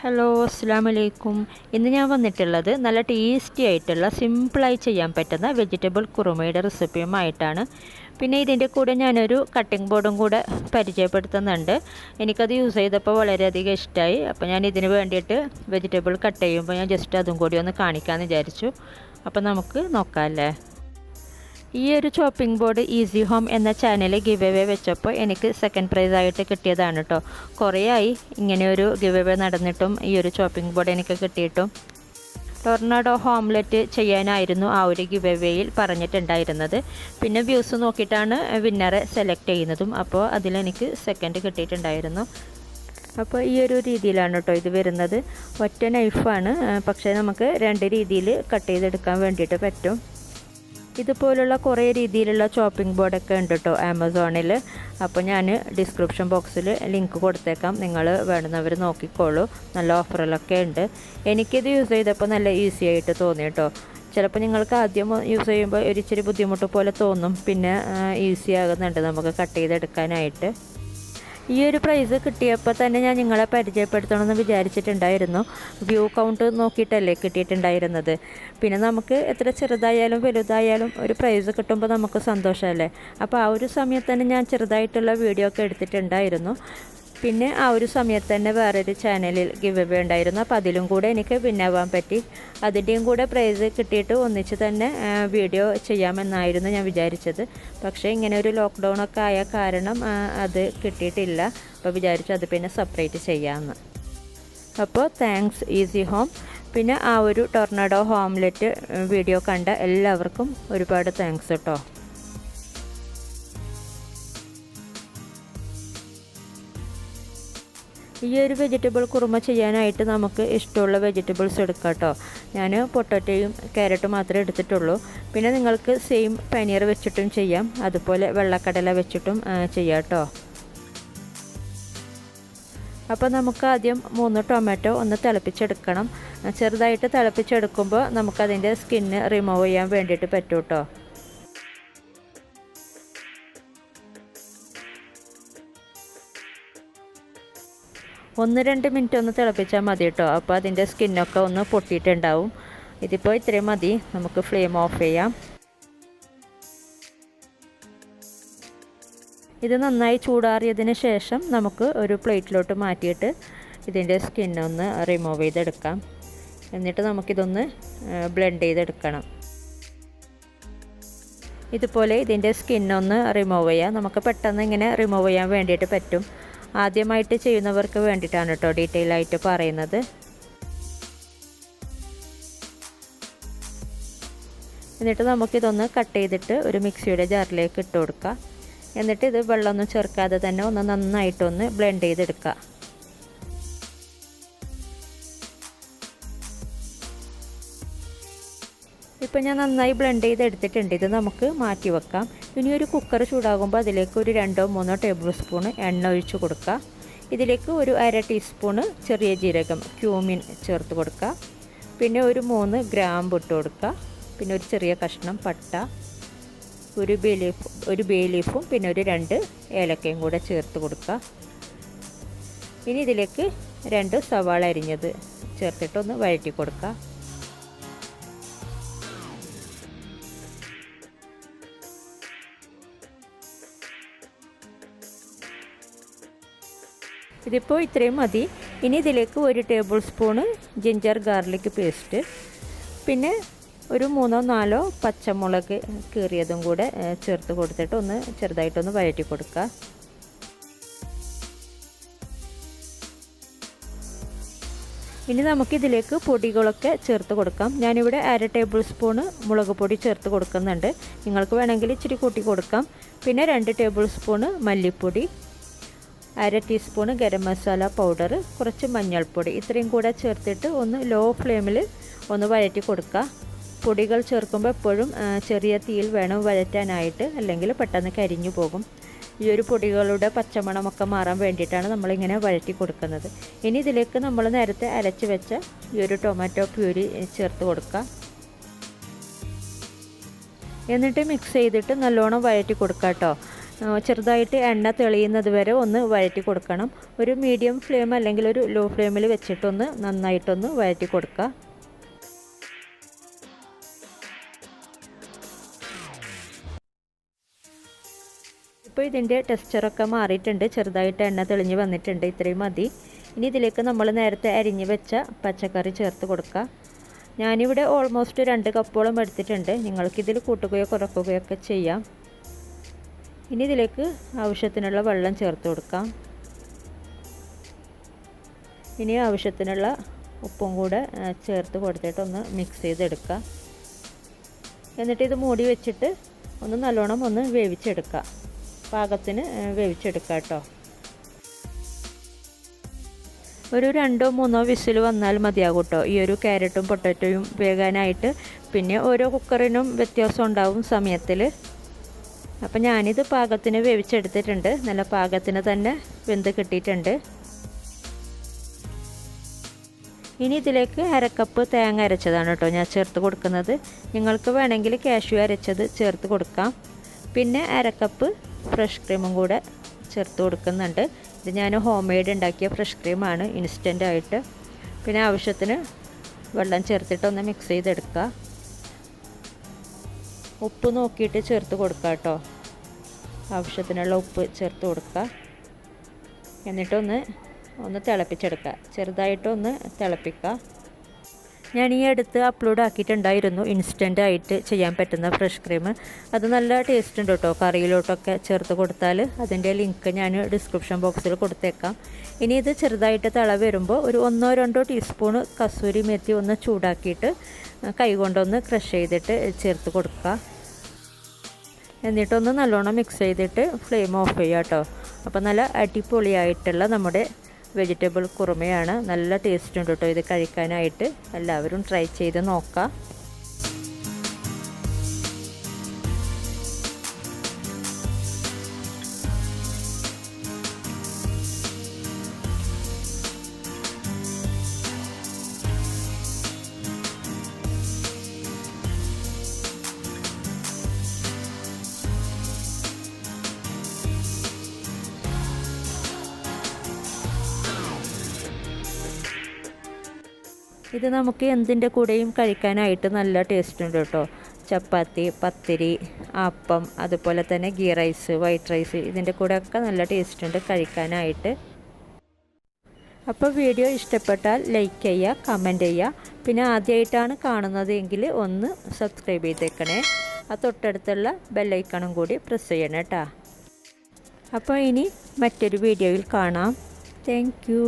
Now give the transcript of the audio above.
Hello അസ്സലാമലൈക്കും. ഇന്ന് ഞാൻ വന്നിട്ടുള്ളത് നല്ല ടേസ്റ്റി ആയിട്ടുള്ള സിമ്പിളായി ചെയ്യാൻ പറ്റുന്ന വെജിറ്റബിൾ കുറുമയുടെ റെസിപ്പിയുമായിട്ടാണ്. പിന്നെ ഇതിൻ്റെ കൂടെ ഞാനൊരു കട്ടിംഗ് ബോർഡും കൂടെ പരിചയപ്പെടുത്തുന്നുണ്ട്. എനിക്കത് യൂസ് ചെയ്തപ്പോൾ വളരെയധികം ഇഷ്ടമായി. അപ്പോൾ ഞാൻ ഇതിന് വേണ്ടിയിട്ട് വെജിറ്റബിൾ കട്ട് ചെയ്യുമ്പോൾ ഞാൻ ജസ്റ്റ് അതും കൂടി ഒന്ന് കാണിക്കാമെന്ന് വിചാരിച്ചു. അപ്പോൾ നമുക്ക് നോക്കാമല്ലേ. ഈ ഒരു ചോപ്പിംഗ് ബോർഡ് ഈസി ഹോം എന്ന ചാനൽ ഗിവ് അവേ വെച്ചപ്പോൾ എനിക്ക് സെക്കൻഡ് പ്രൈസ് ആയിട്ട് കിട്ടിയതാണ് കേട്ടോ. കുറേ ആയി ഇങ്ങനെയൊരു ഗിവ് അവേ നടന്നിട്ടും ഈ ഒരു ചോപ്പിംഗ് ബോർഡ് എനിക്ക് കിട്ടിയിട്ടും. ടൊർണാഡോ ഓംലെറ്റ് ചെയ്യാനായിരുന്നു ആ ഒരു ഗിവ് അവേയിൽ പറഞ്ഞിട്ടുണ്ടായിരുന്നത്. പിന്നെ വ്യൂസ് നോക്കിയിട്ടാണ് വിന്നറെ സെലക്ട് ചെയ്യുന്നതും. അപ്പോൾ അതിലെനിക്ക് സെക്കൻഡ് കിട്ടിയിട്ടുണ്ടായിരുന്നു. അപ്പോൾ ഈ ഒരു രീതിയിലാണ് കേട്ടോ ഇത് വരുന്നത്. ഒറ്റ നൈഫാണ്, പക്ഷേ നമുക്ക് രണ്ട് രീതിയിൽ കട്ട് ചെയ്തെടുക്കാൻ വേണ്ടിയിട്ട് പറ്റും. ഇതുപോലുള്ള കുറേ രീതിയിലുള്ള ചോപ്പിംഗ് ബോർഡൊക്കെ ഉണ്ട് കേട്ടോ ആമസോണിൽ. അപ്പോൾ ഞാൻ ഡിസ്ക്രിപ്ഷൻ ബോക്സിൽ ലിങ്ക് കൊടുത്തേക്കാം, നിങ്ങൾ വേണ്ടുന്നവർ നോക്കിക്കോളൂ. നല്ല ഓഫറിലൊക്കെ ഉണ്ട്. എനിക്കിത് യൂസ് ചെയ്തപ്പോൾ നല്ല ഈസി ആയിട്ട് തോന്നി കേട്ടോ. ചിലപ്പോൾ നിങ്ങൾക്ക് ആദ്യം യൂസ് ചെയ്യുമ്പോൾ ഒരിച്ചിരി ബുദ്ധിമുട്ട് പോലെ തോന്നും, പിന്നെ ഈസി ആകുന്നുണ്ട് നമുക്ക് കട്ട് ചെയ്തെടുക്കാനായിട്ട്. ഈ ഒരു പ്രൈസ് കിട്ടിയപ്പോൾ തന്നെ ഞാൻ നിങ്ങളെ പരിചയപ്പെടുത്തണമെന്ന് വിചാരിച്ചിട്ടുണ്ടായിരുന്നു. View count നോക്കിയിട്ടല്ലേ കിട്ടിയിട്ടുണ്ടായിരുന്നത്. പിന്നെ നമുക്ക് എത്ര ചെറുതായാലും വലുതായാലും ഒരു പ്രൈസ് കിട്ടുമ്പോൾ നമുക്ക് സന്തോഷമല്ലേ. അപ്പോൾ ആ ഒരു സമയത്ത് തന്നെ ഞാൻ ചെറുതായിട്ടുള്ള വീഡിയോ ഒക്കെ എടുത്തിട്ടുണ്ടായിരുന്നു. പിന്നെ ആ ഒരു സമയത്ത് തന്നെ വേറൊരു ചാനലിൽ ഗിവ് അവേ ഉണ്ടായിരുന്നു. അപ്പോൾ അതിലും കൂടെ എനിക്ക് വിന്നാവാൻ പറ്റി. അതിൻ്റെയും കൂടെ പ്രൈസ് കിട്ടിയിട്ട് ഒന്നിച്ച് തന്നെ വീഡിയോ ചെയ്യാമെന്നായിരുന്നു ഞാൻ വിചാരിച്ചത്. പക്ഷേ ഇങ്ങനെ ഒരു ലോക്ക്ഡൗണൊക്കെ ആയ കാരണം അത് കിട്ടിയിട്ടില്ല. അപ്പോൾ വിചാരിച്ചു അത് പിന്നെ സെപ്പറേറ്റ് ചെയ്യാമെന്ന്. അപ്പോൾ താങ്ക്സ് ഈസി ഹോം. പിന്നെ ആ ഒരു ടൊർണാഡോ ഓംലെറ്റ് വീഡിയോ കണ്ട എല്ലാവർക്കും ഒരുപാട് താങ്ക്സ് കേട്ടോ. ഈ ഒരു വെജിറ്റബിൾ കുറുമ ചെയ്യാനായിട്ട് നമുക്ക് ഇഷ്ടമുള്ള വെജിറ്റബിൾസ് എടുക്കാം കേട്ടോ. ഞാൻ പൊട്ടറ്റോയും ക്യാരറ്റും മാത്രമേ എടുത്തിട്ടുള്ളൂ. പിന്നെ നിങ്ങൾക്ക് സെയിം പനീർ വെച്ചിട്ടും ചെയ്യാം, അതുപോലെ വെള്ളക്കടല വെച്ചിട്ടും ചെയ്യാം കേട്ടോ. അപ്പോൾ നമുക്ക് ആദ്യം 3 ടൊമാറ്റോ ഒന്ന് തിളപ്പിച്ചെടുക്കണം. ചെറുതായിട്ട് തിളപ്പിച്ചെടുക്കുമ്പോൾ നമുക്കതിൻ്റെ സ്കിന്ന് റിമൂവ് ചെയ്യാൻ വേണ്ടിയിട്ട് പറ്റും കേട്ടോ. ഒന്ന് 2 മിനിറ്റ് ഒന്ന് തിളപ്പിച്ചാൽ മതി കേട്ടോ. അപ്പോൾ അതിൻ്റെ സ്കിന്നൊക്കെ ഒന്ന് പൊട്ടിയിട്ടുണ്ടാവും. ഇതിപ്പോൾ ഇത്രയും മതി, നമുക്ക് ഫ്ലെയിം ഓഫ് ചെയ്യാം. ഇത് നന്നായി ചൂടാറിയതിന് ശേഷം നമുക്ക് ഒരു പ്ലേറ്റിലോട്ട് മാറ്റിയിട്ട് ഇതിൻ്റെ സ്കിന്നൊന്ന് റിമൂവ് ചെയ്തെടുക്കാം. എന്നിട്ട് നമുക്കിതൊന്ന് ബ്ലെൻഡ് ചെയ്തെടുക്കണം. ഇതുപോലെ ഇതിൻ്റെ സ്കിന്നൊന്ന് റിമൂവ് ചെയ്യാം. നമുക്ക് പെട്ടെന്ന് ഇങ്ങനെ റിമൂവ് ചെയ്യാൻ വേണ്ടിയിട്ട് പറ്റും. ആദ്യമായിട്ട് ചെയ്യുന്നവർക്ക് വേണ്ടിയിട്ടാണ് കേട്ടോ ഡീറ്റെയിൽ ആയിട്ട് പറയുന്നത്. എന്നിട്ട് നമുക്കിതൊന്ന് കട്ട് ചെയ്തിട്ട് ഒരു മിക്സിയുടെ ജാറിലേക്ക് ഇട്ട് കൊടുക്കുക. എന്നിട്ട് ഇത് വെള്ളമൊന്നും ചേർക്കാതെ തന്നെ ഒന്ന് നന്നായിട്ടൊന്ന് ബ്ലെൻഡ് ചെയ്തെടുക്കുക. ഇപ്പം ഞാൻ നന്നായി ബ്ലെൻഡ് ചെയ്തെടുത്തിട്ടുണ്ട്. ഇത് നമുക്ക് മാറ്റി വെക്കാം. ഇനി ഒരു കുക്കർ ചൂടാകുമ്പോൾ അതിലേക്ക് ഒരു 2-3 ടേബിൾ സ്പൂൺ എണ്ണ ഒഴിച്ച് കൊടുക്കുക. ഇതിലേക്ക് ഒരു 1/2 ടീസ്പൂണ് ചെറിയ ജീരകം ക്യൂമിൻ ചേർത്ത് കൊടുക്കുക. പിന്നെ ഒരു 3 ഗ്രാമ്പ് ഇട്ട് കൊടുക്കുക. പിന്നെ ഒരു ചെറിയ കഷ്ണം പട്ട, ഒരു ബേ ലീഫും പിന്നെ ഒരു 2 ഏലക്കയും കൂടെ ചേർത്ത് കൊടുക്കുക. ഇനി ഇതിലേക്ക് 2 സവാള അരിഞ്ഞത് ചേർത്തിട്ടൊന്ന് വഴറ്റി കൊടുക്കുക. ഇതിപ്പോൾ ഇത്രയും മതി. ഇനി ഇതിലേക്ക് 1 table spoon ginger garlic paste, പിന്നെ ഒരു 3-4 പച്ചമുളക് കീറിയതും കൂടെ ചേർത്ത് കൊടുത്തിട്ട് ഒന്ന് ചെറുതായിട്ടൊന്ന് വഴറ്റി കൊടുക്കുക. ഇനി നമുക്കിതിലേക്ക് പൊടികളൊക്കെ ചേർത്ത് കൊടുക്കാം. ഞാനിവിടെ 1/2 ടേബിൾ സ്പൂണ് മുളക് പൊടി ചേർത്ത് കൊടുക്കുന്നുണ്ട്. നിങ്ങൾക്ക് വേണമെങ്കിൽ ഇച്ചിരി കൂട്ടി കൊടുക്കാം. പിന്നെ 2 ടേബിൾ സ്പൂണ് മല്ലിപ്പൊടി, 1/2 ടീസ്പൂണ് ഗരം മസാല പൗഡർ, കുറച്ച് മഞ്ഞൾപ്പൊടി, ഇത്രയും കൂടെ ചേർത്തിട്ട് ഒന്ന് ലോ ഫ്ലെയിമിൽ ഒന്ന് വഴറ്റി കൊടുക്കുക. പൊടികൾ ചേർക്കുമ്പോൾ എപ്പോഴും ചെറിയ തീയിൽ വേണം വഴറ്റാനായിട്ട്, അല്ലെങ്കിൽ പെട്ടെന്ന് കരിഞ്ഞു പോകും. ഈ ഒരു പൊടികളുടെ പച്ചമണമൊക്കെ മാറാൻ വേണ്ടിയിട്ടാണ് നമ്മളിങ്ങനെ വഴറ്റി കൊടുക്കുന്നത്. ഇനി ഇതിലേക്ക് നമ്മൾ നേരത്തെ അരച്ച് വെച്ച ഈ ഒരു ടൊമാറ്റോ പ്യൂരി ചേർത്ത് കൊടുക്കുക. എന്നിട്ട് മിക്സ് ചെയ്തിട്ട് നല്ലോണം വഴറ്റി കൊടുക്കുക കേട്ടോ. ചെറുതായിട്ട് എണ്ണ തെളിയുന്നത് വരെ ഒന്ന് വഴറ്റി കൊടുക്കണം. ഒരു മീഡിയം ഫ്ലെയിം അല്ലെങ്കിൽ ഒരു ലോ ഫ്ലെയിമിൽ വെച്ചിട്ടൊന്ന് നന്നായിട്ടൊന്ന് വഴറ്റി കൊടുക്കുക. ഇപ്പോൾ ഇതിൻ്റെ ടെക്സ്ചറൊക്കെ മാറിയിട്ടുണ്ട്, ചെറുതായിട്ട് എണ്ണ തെളിഞ്ഞ് വന്നിട്ടുണ്ട്. ഇത്രയും മതി. ഇനി ഇതിലേക്ക് നമ്മൾ നേരത്തെ അരിഞ്ഞ് വെച്ച പച്ചക്കറി ചേർത്ത് കൊടുക്കുക. ഞാനിവിടെ ഓൾമോസ്റ്റ് 2 കപ്പോളം എടുത്തിട്ടുണ്ട്. നിങ്ങൾക്കിതിൽ കൂട്ടുകയോ കുറക്കുകയോ ഒക്കെ ചെയ്യാം. ഇനി ഇതിലേക്ക് ആവശ്യത്തിനുള്ള വെള്ളം ചേർത്ത് കൊടുക്കാം. ഇനി ആവശ്യത്തിനുള്ള ഉപ്പും കൂടെ ചേർത്ത് കൊടുത്തിട്ടൊന്ന് മിക്സ് ചെയ്തെടുക്കുക. എന്നിട്ട് ഇത് മൂടി വെച്ചിട്ട് ഒന്ന് നല്ലോണം ഒന്ന് വേവിച്ചെടുക്കുക. പാകത്തിന് വേവിച്ചെടുക്കുക കേട്ടോ. ഒരു 2-3 വിസിൽ വന്നാൽ മതിയാകും കേട്ടോ ഈ ഒരു ക്യാരറ്റും പൊട്ടാറ്റോയും വേകാനായിട്ട്. പിന്നെ ഓരോ കുക്കറിനും വ്യത്യാസം ഉണ്ടാവും സമയത്തിൽ. അപ്പം ഞാനിത് പാകത്തിന് വേവിച്ചെടുത്തിട്ടുണ്ട്. നല്ല പാകത്തിന് തന്നെ വെന്ത് കിട്ടിയിട്ടുണ്ട്. ഇനി ഇതിലേക്ക് 1/2 കപ്പ് തേങ്ങ അരച്ചതാണ് കേട്ടോ ഞാൻ ചേർത്ത് കൊടുക്കുന്നത്. നിങ്ങൾക്ക് വേണമെങ്കിൽ കാഷ്യൂ അരച്ചത് ചേർത്ത് കൊടുക്കാം. പിന്നെ 1/2 കപ്പ് ഫ്രഷ് ക്രീമും കൂടെ ചേർത്ത് കൊടുക്കുന്നുണ്ട്. ഇത് ഞാൻ ഹോം മെയ്ഡ് ഉണ്ടാക്കിയ ഫ്രഷ് ക്രീമാണ്, ഇൻസ്റ്റൻ്റ് ആയിട്ട്. പിന്നെ ആവശ്യത്തിന് വെള്ളം ചേർത്തിട്ടൊന്ന് മിക്സ് ചെയ്തെടുക്കുക. ഉപ്പ് നോക്കിയിട്ട് ചേർത്ത് കൊടുക്കുക കേട്ടോ. ആവശ്യത്തിനുള്ള ഉപ്പ് ചേർത്ത് കൊടുക്കുക. എന്നിട്ടൊന്ന് തിളപ്പിച്ചെടുക്കുക. ചെറുതായിട്ടൊന്ന് തിളപ്പിക്കുക. ഞാൻ ഈ അടുത്ത് അപ്ലോഡ് ആക്കിയിട്ടുണ്ടായിരുന്നു ഇൻസ്റ്റൻ്റ് ആയിട്ട് ചെയ്യാൻ പറ്റുന്ന ഫ്രഷ് ക്രീം. അത് നല്ല ടേസ്റ്റ് ഉണ്ട് കേട്ടോ. കറിയിലോട്ടൊക്കെ ചേർത്ത് കൊടുത്താൽ അതിൻ്റെ ലിങ്ക് ഞാൻ ഡിസ്ക്രിപ്ഷൻ ബോക്സിൽ കൊടുത്തേക്കാം. ഇനി ഇത് ചെറുതായിട്ട് തിള വരുമ്പോൾ ഒരു 1-2 ടീസ്പൂണ് കസൂരി മെത്തി ഒന്ന് ചൂടാക്കിയിട്ട് കൈകൊണ്ടൊന്ന് ക്രഷ് ചെയ്തിട്ട് ചേർത്ത് കൊടുക്കുക. എന്നിട്ടൊന്ന് നല്ലോണം മിക്സ് ചെയ്തിട്ട് ഫ്ലെയിം ഓഫ് ചെയ്യുക കേട്ടോ. അപ്പോൾ നല്ല അടിപൊളിയായിട്ടുള്ള നമ്മുടെ വെജിറ്റബിൾ കുറുമയാണ്. നല്ല ടേസ്റ്റ് ഉണ്ട് കേട്ടോ ഇത് കഴിക്കാനായിട്ട്. എല്ലാവരും ട്രൈ ചെയ്ത് നോക്കാം. ഇത് നമുക്ക് എന്തിൻ്റെ കൂടെയും കഴിക്കാനായിട്ട് നല്ല ടേസ്റ്റ് ഉണ്ട് കേട്ടോ. ചപ്പാത്തി, പത്തിരി, അപ്പം, അതുപോലെ തന്നെ ഗീ റൈസ്, വൈറ്റ് റൈസ്, ഇതിൻ്റെ കൂടെയൊക്കെ നല്ല ടേസ്റ്റ് ഉണ്ട് കഴിക്കാനായിട്ട്. അപ്പോൾ വീഡിയോ ഇഷ്ടപ്പെട്ടാൽ ലൈക്ക് ചെയ്യുക, കമൻറ്റ് ചെയ്യുക. പിന്നെ ആദ്യമായിട്ടാണ് കാണുന്നത് എങ്കിൽ ഒന്ന് സബ്സ്ക്രൈബ് ചെയ്തേക്കണേ. ആ തൊട്ടടുത്തുള്ള ബെല്ലൈക്കണും കൂടി പ്രസ് ചെയ്യണം കേട്ടോ. അപ്പോൾ ഇനി മറ്റൊരു വീഡിയോയിൽ കാണാം. Thank you.